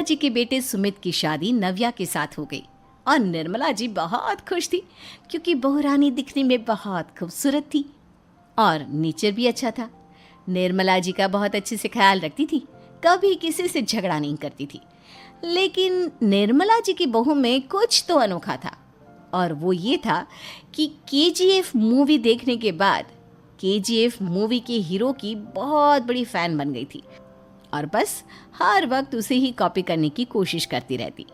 जी के बेटे सुमित की शादी नव्या के साथ हो गई और निर्मला जी बहुत खुश थी क्योंकि बहू रानी दिखने में बहुत खूबसूरत थी और नेचर भी अच्छा था। निर्मला जी का बहुत अच्छे से ख्याल रखती थी, कभी किसी से झगड़ा नहीं करती थी। लेकिन निर्मला जी की बहू में कुछ तो अनोखा था और वो ये था कि केजीएफ मूवी देखने के बाद केजीएफ मूवी के हीरो की बहुत बड़ी फ़ैन बन गई थी और बस हर वक्त उसे ही कॉपी करने की कोशिश करती रहती।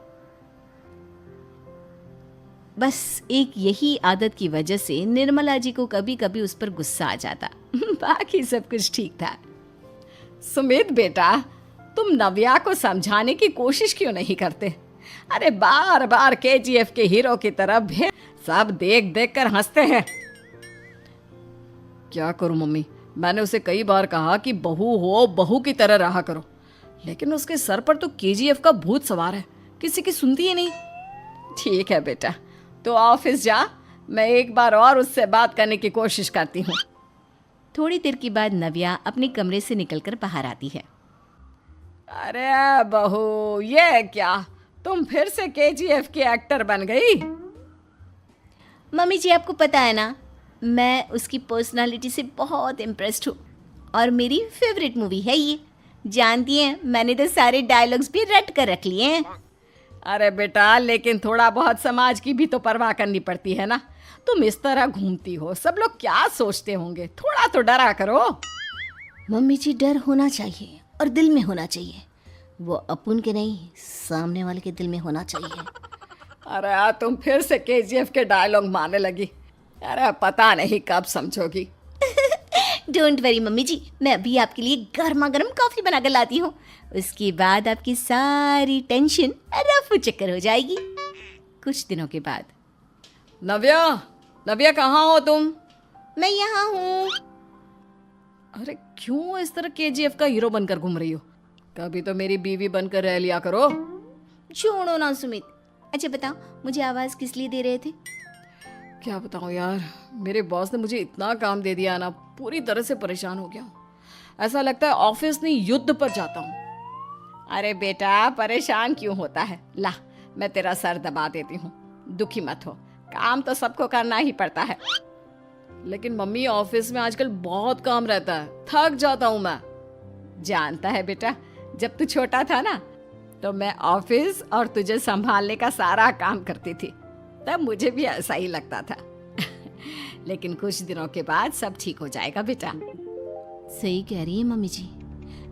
बस एक यही आदत की वजह से निर्मला जी को कभी कभी उस पर गुस्सा आ जाता। बाकी सब कुछ ठीक था। सुमित बेटा, तुम नव्या को समझाने की कोशिश क्यों नहीं करते? अरे बार बार केजीएफ के हीरो की तरफ भी सब देख देख कर हंसते हैं। क्या करूं मम्मी, मैंने उसे कई बार कहा कि बहू हो बहू की तरह रहा करो, लेकिन उसके सर पर तो केजीएफ का भूत सवार है, किसी की सुनती ही नहीं। ठीक है बेटा, तो ऑफिस जा, मैं एक बार और उससे बात करने की कोशिश करती हूँ। थोड़ी देर के बाद नव्या अपने कमरे से निकलकर बाहर आती है। अरे बहू, ये क्या, तुम फिर से केजीएफ की एक्टर बन गई? मम्मी जी, आपको पता है ना, मैं उसकी पर्सनालिटी से बहुत इम्प्रेस्ड हूँ और मेरी फेवरेट मूवी है ये। जानती हैं, मैंने तो सारे डायलॉग्स भी रट कर रख लिए हैं। अरे बेटा, लेकिन थोड़ा बहुत समाज की भी तो परवाह करनी पड़ती है ना। तुम इस तरह घूमती हो, सब लोग क्या सोचते होंगे, थोड़ा तो डरा करो। मम्मी जी, डर होना चाहिए और दिल में होना चाहिए, वो अपन के नहीं सामने वाले के दिल में होना चाहिए। अरे तुम फिर से केजीएफ के डायलॉग मारने लगी। अरे पता नहीं कब समझोगी। डोंट वरी मम्मी जी, मैं अभी आपके लिए गर्मा गर्म कॉफी बना कर लाती हूँ। उसके बाद आपकी सारी टेंशन रफू चक्कर हो जाएगी। कुछ दिनों के बाद। नव्या, नव्या कहाँ हो तुम? मैं यहाँ हूँ। अरे क्यों इस तरह केजीएफ का हीरो बनकर घूम रही हो? कभी तो मेरी बीवी बनकर रह लिया करो। छोड़ो ना सुमित। अच्छा बताओ, मुझे आवाज़ किस लिए दे रहे थे? क्या बताऊँ यार, मेरे बॉस ने मुझे इतना काम दे दिया ना, पूरी तरह से परेशान हो गया हूँ। ऐसा लगता है ऑफिस नहीं युद्ध पर जाता हूँ। अरे बेटा, परेशान क्यों होता है? ला, मैं तेरा सर दबा देती हूँ, दुखी मत हो, काम तो सबको करना ही पड़ता है। लेकिन मम्मी, ऑफिस में आजकल बहुत काम रहता है, थक जाता हूँ मैं। जानता है बेटा, जब तू छोटा था ना, तो मैं ऑफिस और तुझे संभालने का सारा काम करती थी, तब मुझे भी ऐसा ही लगता था। लेकिन कुछ दिनों के बाद सब ठीक हो जाएगा बेटा। सही कह रही है मम्मी जी,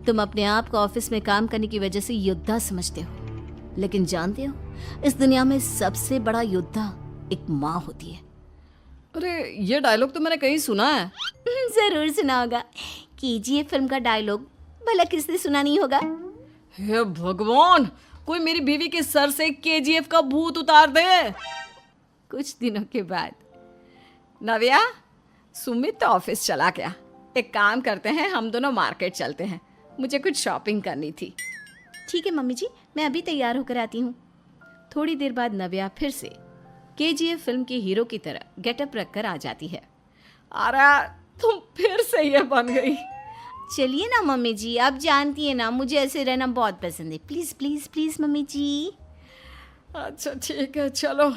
तुम अपने आप को ऑफिस में काम करने की वजह से योद्धा समझते हो, लेकिन जानते हो, इस दुनिया में सबसे बड़ा योद्धा एक माँ होती है। अरे ये डायलॉग तो मैंने कहीं सुना है। जरूर सुना होगा, केजीएफ फिल्म का डायलॉग, भला किसने सुना नहीं होगा? हे भगवान, कोई मेरी बीवी के सर से केजीएफ का भूत उतार दे। कुछ दिनों के बाद। नव्या, सुमित तो ऑफिस चला गया, एक काम करते हैं, हम दोनों मार्केट चलते हैं, मुझे कुछ शॉपिंग करनी थी। ठीक है मम्मी जी, मैं अभी तैयार होकर आती हूँ। थोड़ी देर बाद नव्या फिर से केजीएफ फिल्म के हीरो की तरह गेटअप रखकर आ जाती है। अरे तुम फिर से ये बन गई। चलिए ना मम्मी जी, आप जानती है ना, मुझे ऐसे रहना बहुत पसंद है। प्लीज़ प्लीज़ प्लीज़ मम्मी जी। अच्छा ठीक है, चलो।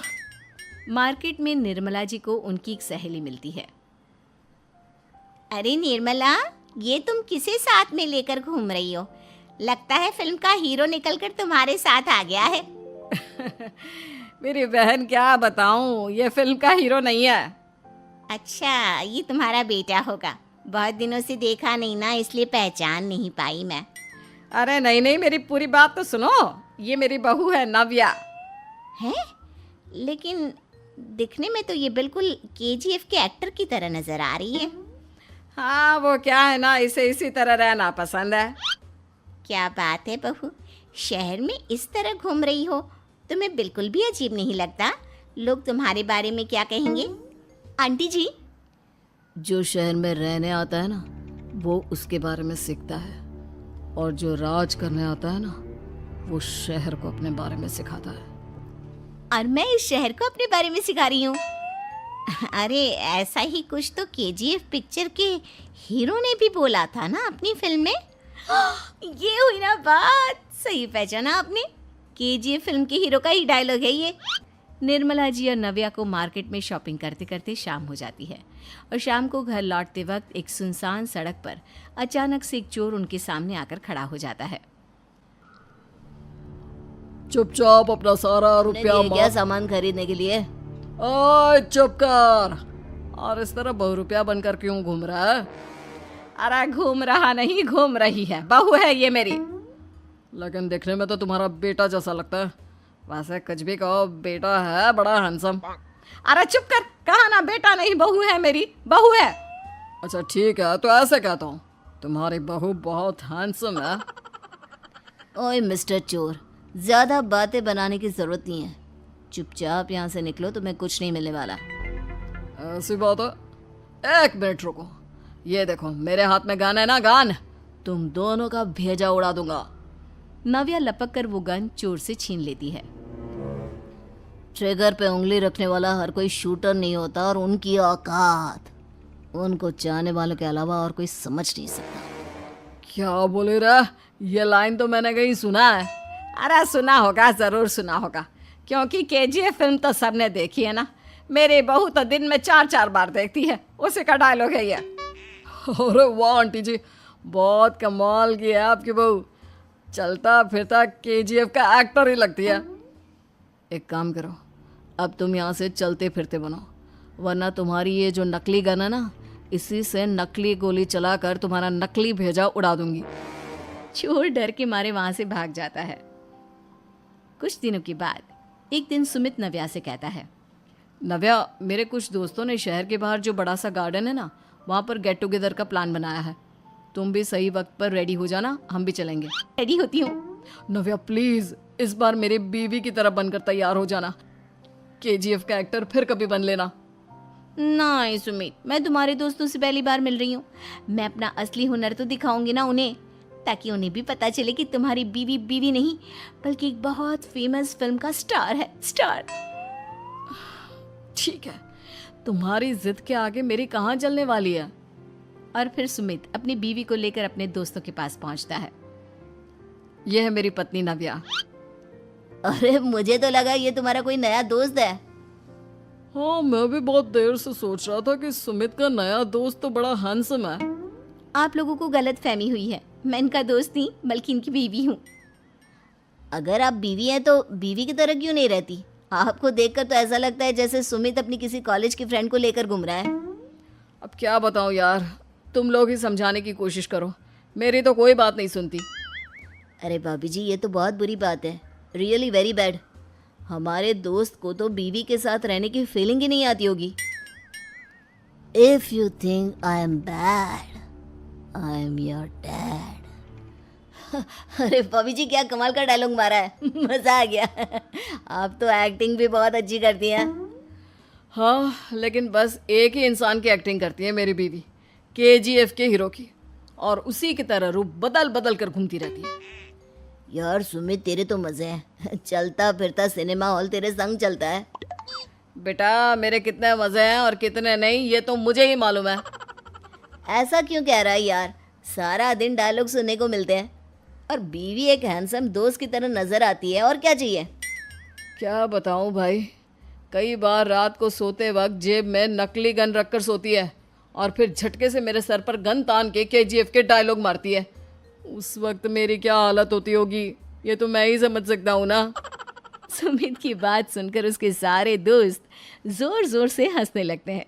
मार्केट में निर्मला जी को उनकी एक सहेली मिलती है। अरे निर्मला, ये तुम किसे साथ में लेकर घूम रही हो? लगता है फिल्म का हीरो निकलकर तुम्हारे साथ आ गया है। मेरी बहन, क्या बताऊं, ये फिल्म का हीरो नहीं है। अच्छा, ये तुम्हारा बेटा होगा, बहुत दिनों से देखा नहीं ना, इसलिए पहचान नहीं पाई मैं। अरे नहीं नहीं, मेरी पूरी बात तो सुनो, ये मेरी बहू है नव्या। है? लेकिन दिखने में तो ये बिल्कुल केजीएफ के एक्टर की तरह नजर आ रही है। हाँ, वो क्या है ना, इसे इसी तरह रहना पसंद है। क्या बात है बहू, शहर में इस तरह घूम रही हो, तुम्हें बिल्कुल भी अजीब नहीं लगता? लोग तुम्हारे बारे में क्या कहेंगे? आंटी जी, जो शहर में रहने आता है ना, वो उसके बारे में सीखता है, और जो राज करने आता है ना, वो शहर को अपने बारे में सिखाता है। और मैं इस शहर को अपने बारे में सिखा रही हूँ। अरे ऐसा ही कुछ तो केजीएफ पिक्चर के हीरो ने भी बोला था ना अपनी फिल्म में। ये हुई ना बात, सही पहचाना आपने, केजीएफ फिल्म के हीरो का ही डायलॉग है ये। निर्मला जी और नव्या को मार्केट में शॉपिंग करते करते शाम हो जाती है और शाम को घर लौटते वक्त एक सुनसान सड़क पर अचानक से एक चोर उनके सामने आकर खड़ा हो जाता है। चुपचाप अपना सारा रुपया क्या सामान खरीदने के लिए? ओए चुप कर। और इस तरह बहुरुपया बनकर क्यों घूम रहा है? अरे घूम रहा नहीं, घूम रही है, बहू है ये मेरी। लेकिन देखने में तो तुम्हारा बेटा जैसा लगता है। वैसे कुछ भी कहो, बेटा है बड़ा हैंडसम। अरे चुप कर, कहा ना बेटा नहीं बहू है मेरी, बहू है। अच्छा ठीक है, तो ऐसे कहता हूँ, तुम्हारी बहू बहुत हैंडसम है। ओए मिस्टर चोर, ज्यादा बातें बनाने की जरूरत नहीं है, चुपचाप यहाँ से निकलो, तुम्हें कुछ नहीं मिलने वाला। ऐसी बात है? एक मिनट रुको, ये देखो मेरे हाथ में गन है ना, गन, तुम दोनों का भेजा उड़ा दूंगा। नव्या लपक कर वो गन चोर से छीन लेती है। ट्रिगर पे उंगली रखने वाला हर कोई शूटर नहीं होता, और उनकी औकात उनको चाहने वालों के अलावा और कोई समझ नहीं सकता। क्या बोले रे? ये लाइन तो मैंने कहीं सुना है। अरे सुना होगा, जरूर सुना होगा, क्योंकि केजीएफ फिल्म तो सबने देखी है ना। मेरी बहू तो दिन में 4-4 बार देखती है, उसी का डायलॉग है ये। अरे वाह आंटी जी, बहुत कमाल की है आपकी बहू। चलता फिरता केजीएफ का एक्टर ही लगती है। एक काम करो, अब तुम यहाँ से चलते फिरते बनो, वरना तुम्हारी ये जो नकली गन है ना, इसी से नकली गोली चलाकर तुम्हारा नकली भेजा उड़ा दूंगी। चोर डर के मारे वहां से भाग जाता है। कुछ दिनों के बाद एक दिन सुमित नव्या से कहता है, नव्या, मेरे कुछ दोस्तों ने शहर के बाहर जो बड़ा सा गार्डन है ना, वहाँ पर गेट टुगेदर का प्लान बनाया है। तुम भी सही वक्त पर रेडी हो जाना, हम भी चलेंगे। रेडी होती हूँ। नव्या प्लीज, इस बार मेरी बीवी की तरह बनकर तैयार हो जाना। केजीएफ का एक्टर फिर कभी बन लेना। नहीं सुमित, मैं तुम्हारे दोस्तों से पहली बार मिल रही हूँ, मैं अपना असली हुनर तो दिखाऊंगी ना उन्हें, ताकि उन्हें भी पता चले कि तुम्हारी बीवी बीवी नहीं बल्कि एक बहुत फेमस फिल्म का स्टार है, स्टार। ठीक है, तुम्हारी जिद के आगे मेरी कहाँ चलने वाली है। और फिर सुमित अपनी बीवी को लेकर अपने दोस्तों के पास पहुंचता है। यह है मेरी पत्नी नव्या। अरे मुझे तो लगा ये तुम्हारा कोई नया दोस्त है। हाँ, मैं भी बहुत देर से सोच रहा था कि सुमित का नया दोस्त तो बड़ा हैंडसम है। आप लोगों को गलत फहमी हुई है, मैं इनका दोस्त नहीं बल्कि इनकी बीवी हूँ। अगर आप बीवी हैं तो बीवी की तरह क्यों नहीं रहती? आपको देखकर तो ऐसा लगता है जैसे सुमित अपनी किसी कॉलेज की फ्रेंड को लेकर घूम रहा है। अब क्या बताऊँ यार, तुम लोग ही समझाने की कोशिश करो, मेरी तो कोई बात नहीं सुनती। अरे भाभी जी, ये तो बहुत बुरी बात है, रियली वेरी बैड। हमारे दोस्त को तो बीवी के साथ रहने की फीलिंग ही नहीं आती होगी। If you think I am bad, I am your dad. अरे भाभी जी, क्या कमाल का डायलॉग मारा है, मजा आ गया। आप तो एक्टिंग भी बहुत अच्छी करती हैं। हाँ, लेकिन बस एक ही इंसान की एक्टिंग करती है मेरी बीवी, केजीएफ के हीरो की, और उसी की तरह रूप बदल बदल कर घूमती रहती है। यार सुमित, तेरे तो मजे हैं, चलता फिरता सिनेमा हॉल तेरे संग चलता है। बेटा, मेरे कितने मजे हैं और कितने नहीं ये तो मुझे ही मालूम है। ऐसा क्यों कह रहा है यार, सारा दिन डायलॉग सुनने को मिलते हैं, और बीवी एक हैंडसम दोस्त की तरह नजर आती है, और क्या चाहिए? क्या बताऊं भाई, कई बार रात को सोते वक्त जेब में नकली गन रखकर सोती है और फिर झटके से मेरे सर पर गन तान के केजीएफ के डायलॉग मारती है। उस वक्त मेरी क्या हालत होती होगी, ये तो मैं ही समझ सकता हूँ ना। सुमित की बात सुनकर उसके सारे दोस्त जोर जोर से हंसने लगते हैं।